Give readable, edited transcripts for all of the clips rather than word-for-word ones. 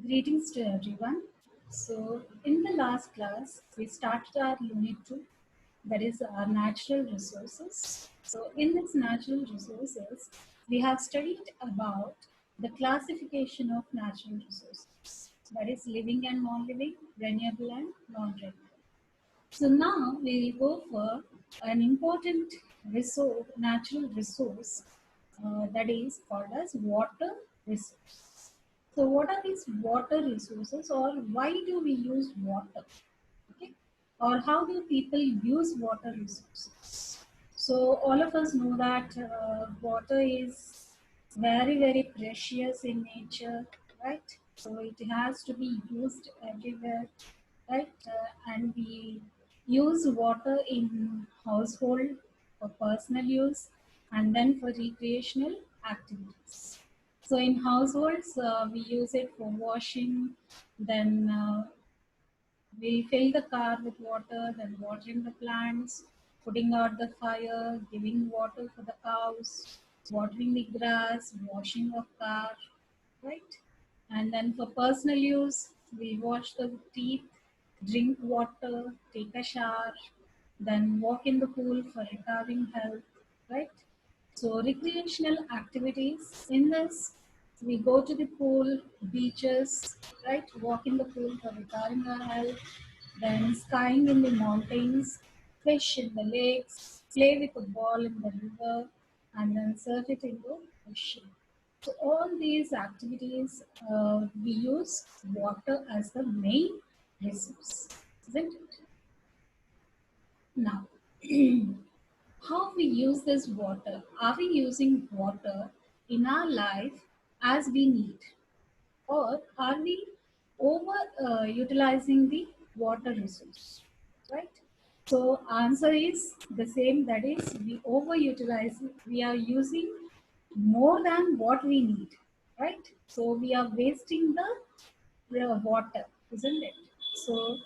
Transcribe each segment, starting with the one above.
Greetings to everyone. So, in the last class, we started our unit 2, that is our natural resources. So, in this natural resources, we have studied about the classification of natural resources, that is living and non-living, renewable and non-renewable. So now we will go for an important resource, natural resource, that is called as water resource. So what are these water resources, or why do we use water? Okay, or how do people use water resources? So all of us know that water is very precious in nature, right? So it has to be used everywhere, right? And we use water in household for personal use and then for recreational activities. So in households, we use it for washing, then we fill the car with water, then watering the plants, putting out the fire, giving water for the cows, watering the grass, washing of car, right? And then for personal use, we wash the teeth, drink water, take a shower, then walk in the pool for recovering health, right? So recreational activities in this, we go to the pool, beaches, right? Walk in the pool for recovering our health, then skiing in the mountains, fish in the lakes, play with a ball in the river, and then surf it in the ocean. So all these activities, we use water as the main resource, isn't it? Now, how we use this water? Are we using water in our life as we need, or are we over utilizing the water resource? Right. So answer is the same. That is, we overutilize. We are using more than what we need. Right. So we are wasting the water, isn't it? So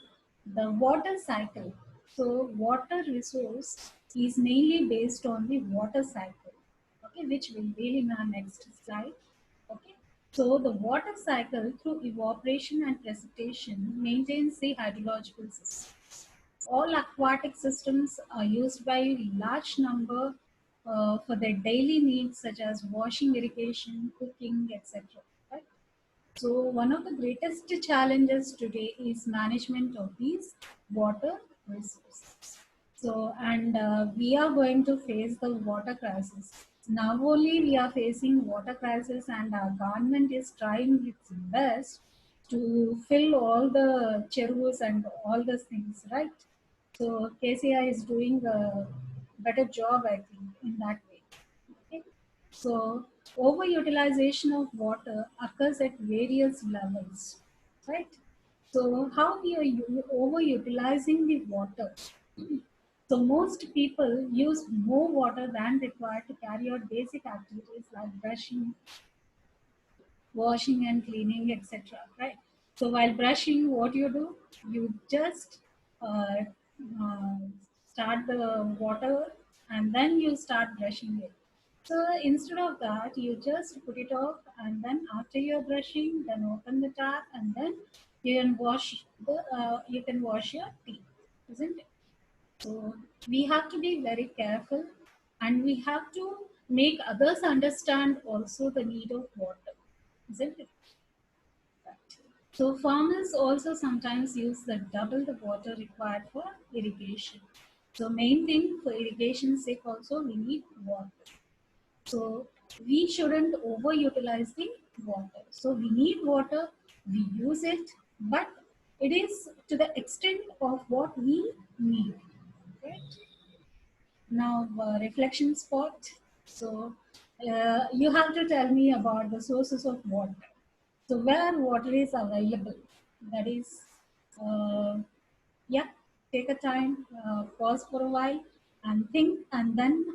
the water cycle. So water resource is mainly based on the water cycle, okay, which we'll deal in our next slide. Okay. So the water cycle through evaporation and precipitation maintains the hydrological system. All aquatic systems are used by a large number for their daily needs such as washing, irrigation, cooking, etc. Right? So one of the greatest challenges today is management of these water resources. So, and we are going to face the water crisis. Now only we are facing water crisis, and our government is trying its best to fill all the cherus and all those things, right? So KCI is doing a better job, I think, in that way. Okay. So overutilization of water occurs at various levels, right? So how we are overutilizing the water? So most people use more water than required to carry out basic activities like brushing, washing and cleaning, etc. Right? So while brushing, what you do? You just uh, uh, start the water and then you start brushing it. So instead of that, you just put it off, and then after you're brushing, then open the tap, and then you can wash your teeth, isn't it? So we have to be very careful, and we have to make others understand also the need of water, isn't it? Right. So farmers also sometimes use the double the water required for irrigation. So main thing for irrigation sake also we need water. So we shouldn't overutilize the water. So we need water, we use it, but it is to the extent of what we need. Right? Now, reflection spot. So, you have to tell me about the sources of water. So, where water is available, that is, uh, yeah, take a time, pause for a while, and think, and then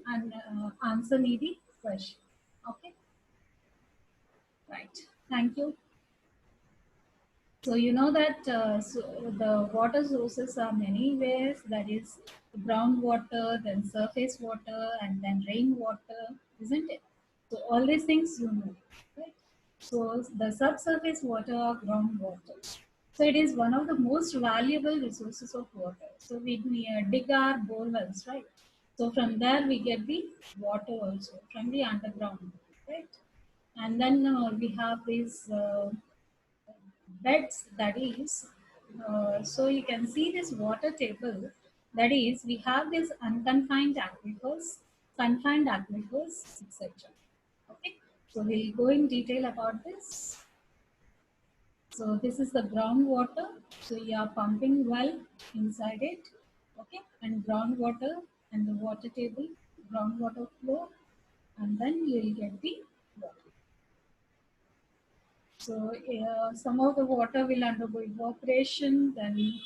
answer me the question. Okay, right. Thank you. So you know that the water sources are many ways. That is groundwater, then surface water, and then rainwater, isn't it? So all these things you know, right? So the subsurface water or groundwater. So it is one of the most valuable resources of water. So we dig our bore wells, right? So from there we get the water also from the underground, right? And then we have these beds, that is, so you can see this water table, that is, we have this unconfined aquifers, confined aquifers, etc. Okay, so we'll go in detail about this. So this is the groundwater. So you are pumping well inside it, okay, and groundwater and the water table, groundwater flow, and then you will get the water. So some of the water will undergo evaporation, then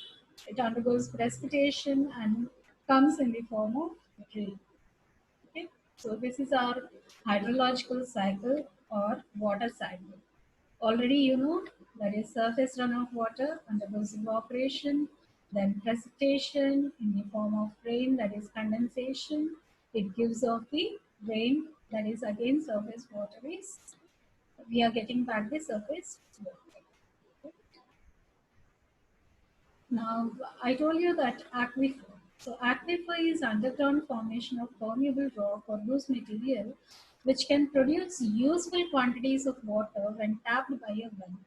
it undergoes precipitation and comes in the form of rain. Okay? So this is our hydrological cycle or water cycle. Already you know that is surface runoff water undergoes evaporation, then precipitation in the form of rain, that is condensation. It gives off the rain, that is again surface water is, we are getting back the surface water. Now, I told you that aquifer. So, aquifer is underground formation of permeable rock or loose material which can produce useful quantities of water when tapped by a well.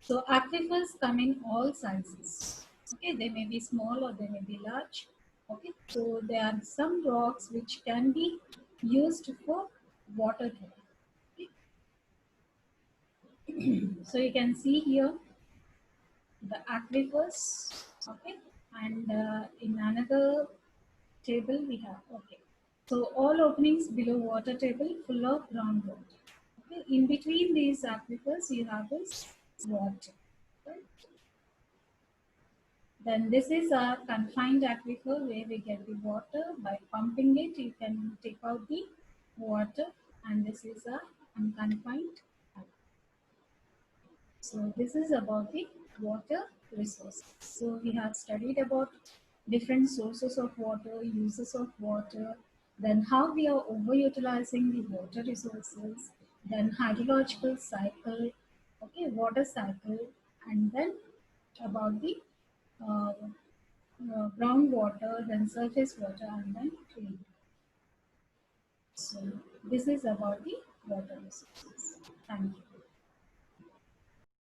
So, aquifers come in all sizes. Okay, they may be small or they may be large. Okay, so there are some rocks which can be used for water therapy. So, you can see here the aquifers, okay, and in another table we have, okay, so all openings below water table full of groundwater, okay, in between these aquifers you have this water, right? Then this is a confined aquifer where we get the water by pumping it, you can take out the water, and this is a unconfined aquifer. So this is about the water resources. So we have studied about different sources of water, uses of water, then how we are overutilizing the water resources, then hydrological cycle, okay, water cycle, and then about the uh, groundwater, then surface water, and then rain. So this is about the water resources. Thank you.